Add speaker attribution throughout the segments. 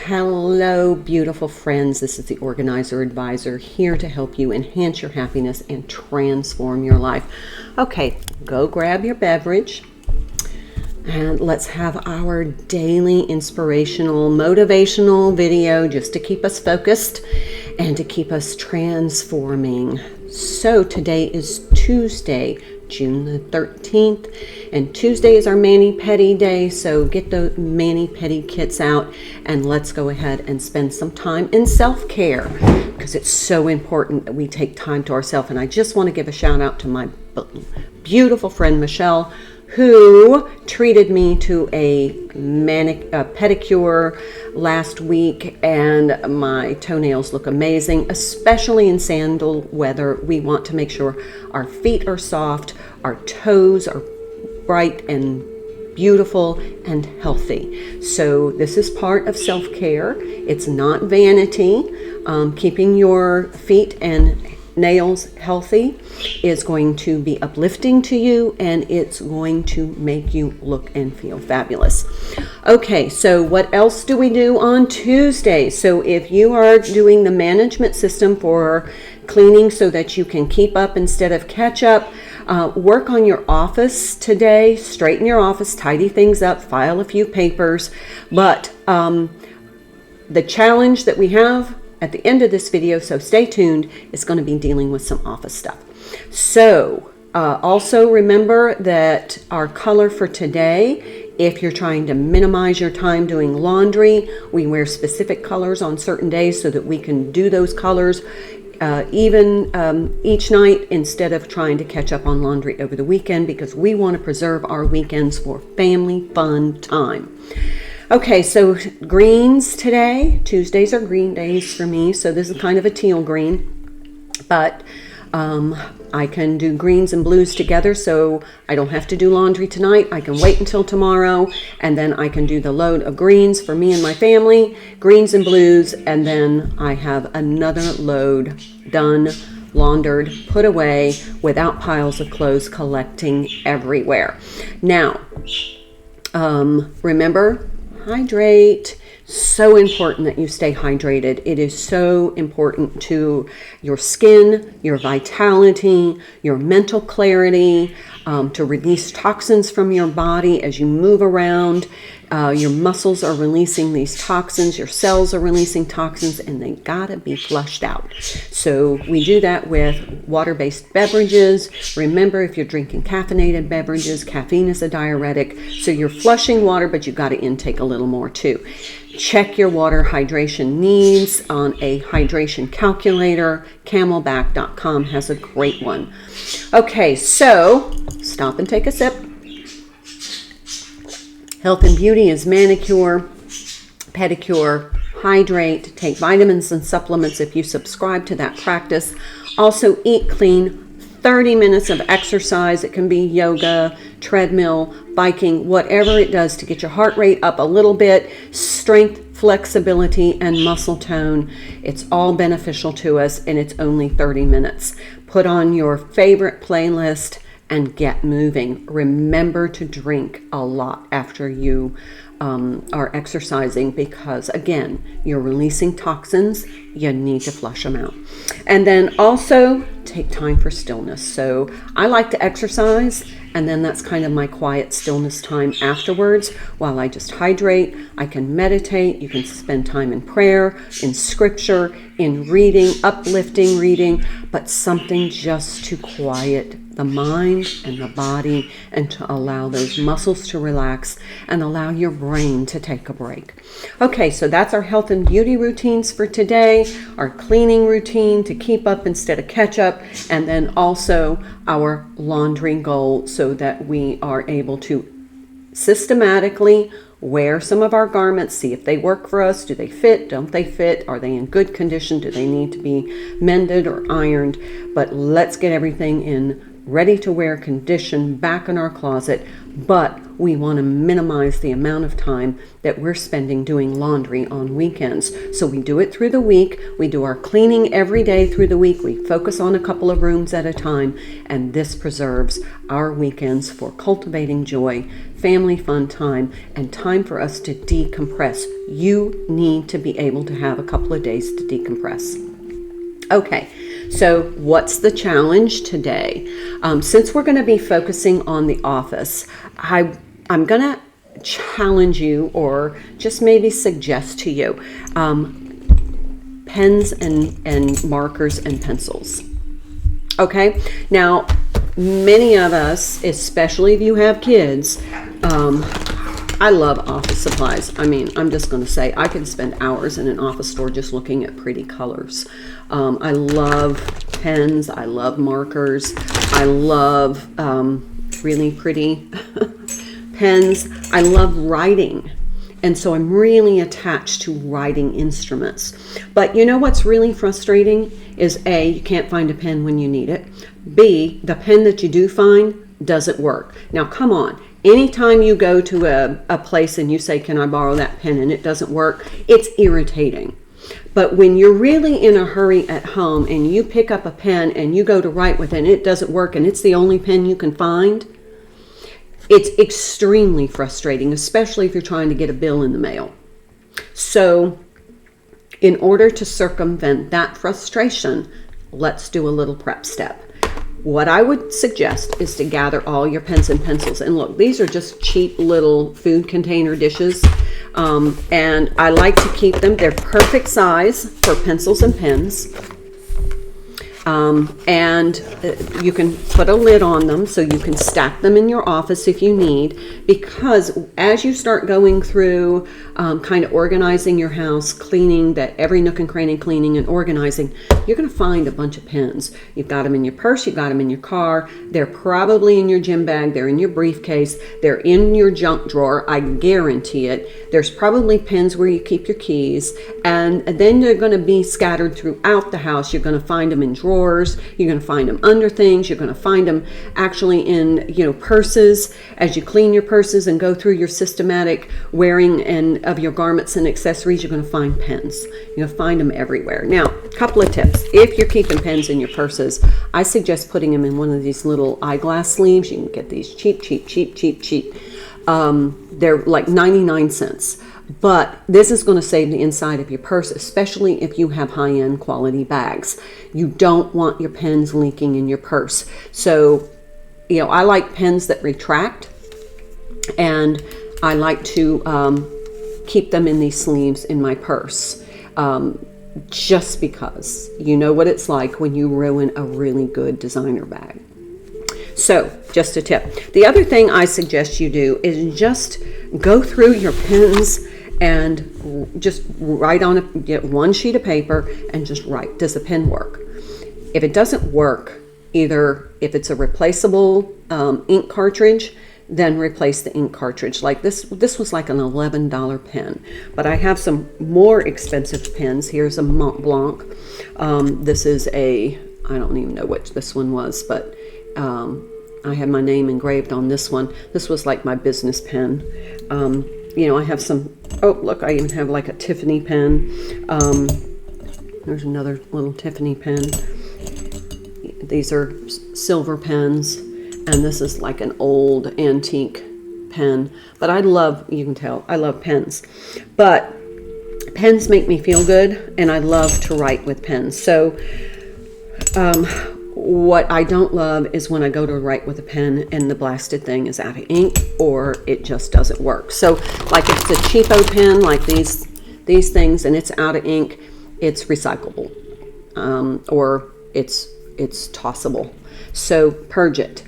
Speaker 1: Hello, beautiful friends. This is the Organizer Advisor here to help you enhance your happiness and transform your life. Okay, go grab your beverage and let's have our daily inspirational, motivational video just to keep us focused and to keep us transforming. So today is Tuesday, June the 13th, and Tuesday is our mani-pedi day, so get the mani-pedi kits out and let's go ahead and spend some time in self-care because it's so important that we take time to ourselves. And I just want to give a shout out to my beautiful friend Michelle, who treated me to a pedicure last week, and my toenails look amazing, especially in sandal weather. We want to make sure our feet are soft, our toes are bright and beautiful and healthy. So this is part of self-care. It's not vanity. Keeping your feet and nails healthy is going to be uplifting to you, and it's going to make you look and feel fabulous. Okay, so what else do we do on Tuesday? So if you are doing the management system for cleaning so that you can keep up instead of catch up, work on your office today, straighten your office, tidy things up, file a few papers. But the challenge that we have at the end of this video, so stay tuned, is going to be dealing with some office stuff. So also remember that our color for today, if you're trying to minimize your time doing laundry, we wear specific colors on certain days so that we can do those colors each night instead of trying to catch up on laundry over the weekend, because we want to preserve our weekends for family fun time. Okay, so greens today. Tuesdays are green days for me, so this is kind of a teal green, but I can do greens and blues together, so I don't have to do laundry tonight. I can wait until tomorrow, and then I can do the load of greens for me and my family, greens and blues, and then I have another load done, laundered, put away, without piles of clothes collecting everywhere. Now, remember, hydrate. So important that you stay hydrated. It is so important to your skin, your vitality, your mental clarity, to release toxins from your body as you move around. Your muscles are releasing these toxins, your cells are releasing toxins, and they gotta be flushed out. So we do that with water-based beverages. Remember, if you're drinking caffeinated beverages, caffeine is a diuretic, so you're flushing water, but you gotta intake a little more too. Check your water hydration needs on a hydration calculator. Camelback.com has a great one. Okay, so stop and take a sip. Health and beauty is manicure, pedicure, hydrate, take vitamins and supplements if you subscribe to that practice. Also eat clean, 30 minutes of exercise. It can be yoga, treadmill, biking, whatever it does to get your heart rate up a little bit, strength, flexibility, and muscle tone. It's all beneficial to us, and it's only 30 minutes. Put on your favorite playlist and get moving. Remember to drink a lot after you are exercising, because again, you're releasing toxins. You need to flush them out. And then also take time for stillness. So I like to exercise, and then that's kind of my quiet stillness time afterwards. While I just hydrate, I can meditate. You can spend time in prayer, in scripture, in reading, uplifting reading, but something just to quiet the mind and the body, and to allow those muscles to relax and allow your brain to take a break. Okay, so that's our health and beauty routines for today, our cleaning routine to keep up instead of catch up, and then also our laundry goal so that we are able to systematically wear some of our garments, see if they work for us. Do they fit? Don't they fit? Are they in good condition? Do they need to be mended or ironed? But let's get everything in ready to wear condition back in our closet but we want to minimize the amount of time that we're spending doing laundry on weekends. So we do it through the week. We do our cleaning every day through the week. We focus on a couple of rooms at a time, and this preserves our weekends for cultivating joy, family fun time, and time for us to decompress. You need to be able to have a couple of days to decompress. Okay, so what's the challenge today? Since we're going to be focusing on the office, I'm going to challenge you, or just maybe suggest to you, pens and markers and pencils. Okay, now many of us, especially if you have kids, I love office supplies. I mean, I'm just going to say I can spend hours in an office store just looking at pretty colors. I love pens. I love markers. I love really pretty pens. I love writing. And so I'm really attached to writing instruments. But you know what's really frustrating is A, you can't find a pen when you need it. B, the pen that you do find doesn't work. Now, come on. Anytime you go to a place and you say, can I borrow that pen, and it doesn't work, it's irritating. But when you're really in a hurry at home and you pick up a pen and you go to write with it and it doesn't work and it's the only pen you can find, it's extremely frustrating, especially if you're trying to get a bill in the mail. So in order to circumvent that frustration, let's do a little prep step. What I would suggest is to gather all your pens and pencils. And look, these are just cheap little food container dishes. And I like to keep them. They're perfect size for pencils and pens. And you can put a lid on them so you can stack them in your office if you need, because as you start going through kind of organizing your house, cleaning, that every nook and cranny cleaning and organizing, you're going to find a bunch of pens. You've got them in your purse, you've got them in your car, they're probably in your gym bag, they're in your briefcase, they're in your junk drawer, I guarantee it. There's probably pens where you keep your keys, and then they're going to be scattered throughout the house. You're going to find them in drawers, you're going to find them under things, you're going to find them actually in, purses. As you clean your purses and go through your systematic wearing and of your garments and accessories, you're going to find pens. You're going to find them everywhere. Now, a couple of tips. If you're keeping pens in your purses, I suggest putting them in one of these little eyeglass sleeves. You can get these cheap. They're like 99 cents. But this is going to save the inside of your purse, especially if you have high-end quality bags. You don't want your pens leaking in your purse. So, I like pens that retract, and I like to keep them in these sleeves in my purse, just because you know what it's like when you ruin a really good designer bag. So, just a tip. The other thing I suggest you do is just go through your pens and just write on get one sheet of paper and just write. Does the pen work? If it doesn't work, either if it's a replaceable ink cartridge, then replace the ink cartridge. Like this was like an $11 pen, but I have some more expensive pens. Here's a Mont Blanc. This is I don't even know which this one was, but I had my name engraved on this one. This was like my business pen. I have some, look, I even have like a Tiffany pen. There's another little Tiffany pen. These are silver pens, and this is like an old antique pen. But you can tell, I love pens. But pens make me feel good, and I love to write with pens. So what I don't love is when I go to write with a pen and the blasted thing is out of ink, or it just doesn't work. So like if it's a cheapo pen like these things and it's out of ink, it's recyclable, or it's tossable. So purge it.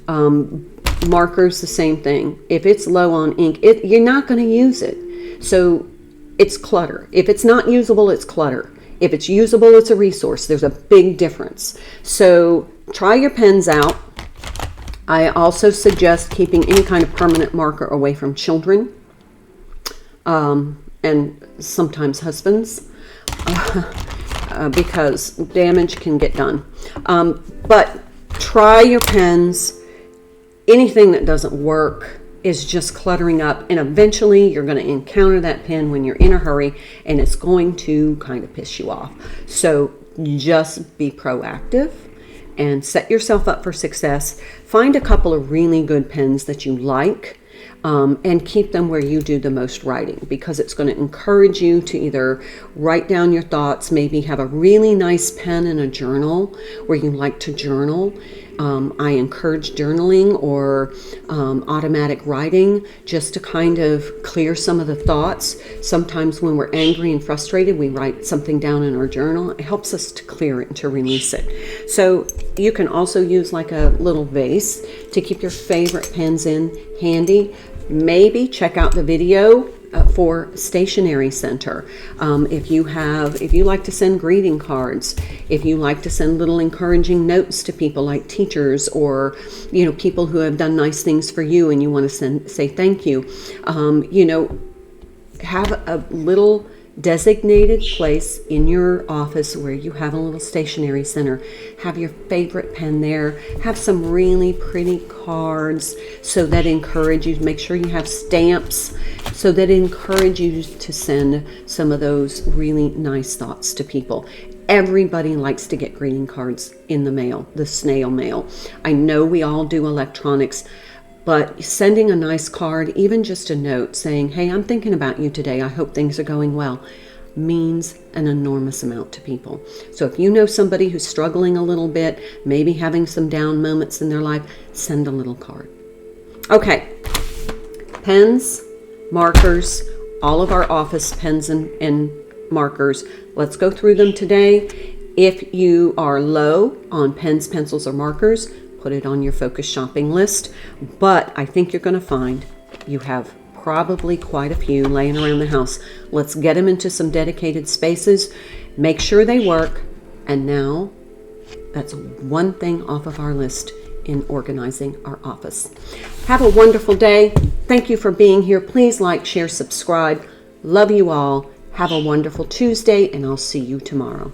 Speaker 1: Markers, the same thing. If it's low on ink, you're not going to use it. So it's clutter. If it's not usable, it's clutter. If it's usable, it's a resource. There's a big difference. So try your pens out. I also suggest keeping any kind of permanent marker away from children, and sometimes husbands, because damage can get done. But try your pens. anything that doesn't work is just cluttering up, and eventually you're going to encounter that pen when you're in a hurry, and it's going to kind of piss you off. So just be proactive and set yourself up for success. Find a couple of really good pens that you like, and keep them where you do the most writing, because it's going to encourage you to either write down your thoughts, maybe have a really nice pen in a journal where you like to journal. I encourage journaling or automatic writing, just to kind of clear some of the thoughts. Sometimes when we're angry and frustrated, we write something down in our journal. It helps us to clear it and to release it. So you can also use like a little vase to keep your favorite pens in handy. Maybe check out the video for Stationery Center. If you like to send greeting cards, if you like to send little encouraging notes to people like teachers, or people who have done nice things for you and you want to say thank you, have a little designated place in your office where you have a little stationery center. Have your favorite pen there. Have some really pretty cards so that encourage you. Make sure you have stamps so that encourage you to send some of those really nice thoughts to people. Everybody likes to get greeting cards in the mail, the snail mail. I know we all do electronics, but sending a nice card, even just a note saying, hey, I'm thinking about you today, I hope things are going well, means an enormous amount to people. So if you know somebody who's struggling a little bit, maybe having some down moments in their life, send a little card. Okay, pens, markers, all of our office pens and markers. Let's go through them today. If you are low on pens, pencils, or markers, put it on your focus shopping list. But I think you're going to find you have probably quite a few laying around the house. Let's get them into some dedicated spaces, make sure they work, and now that's one thing off of our list in organizing our office. Have a wonderful day. Thank you for being here. Please like, share, subscribe. Love you all. Have a wonderful Tuesday, and I'll see you tomorrow.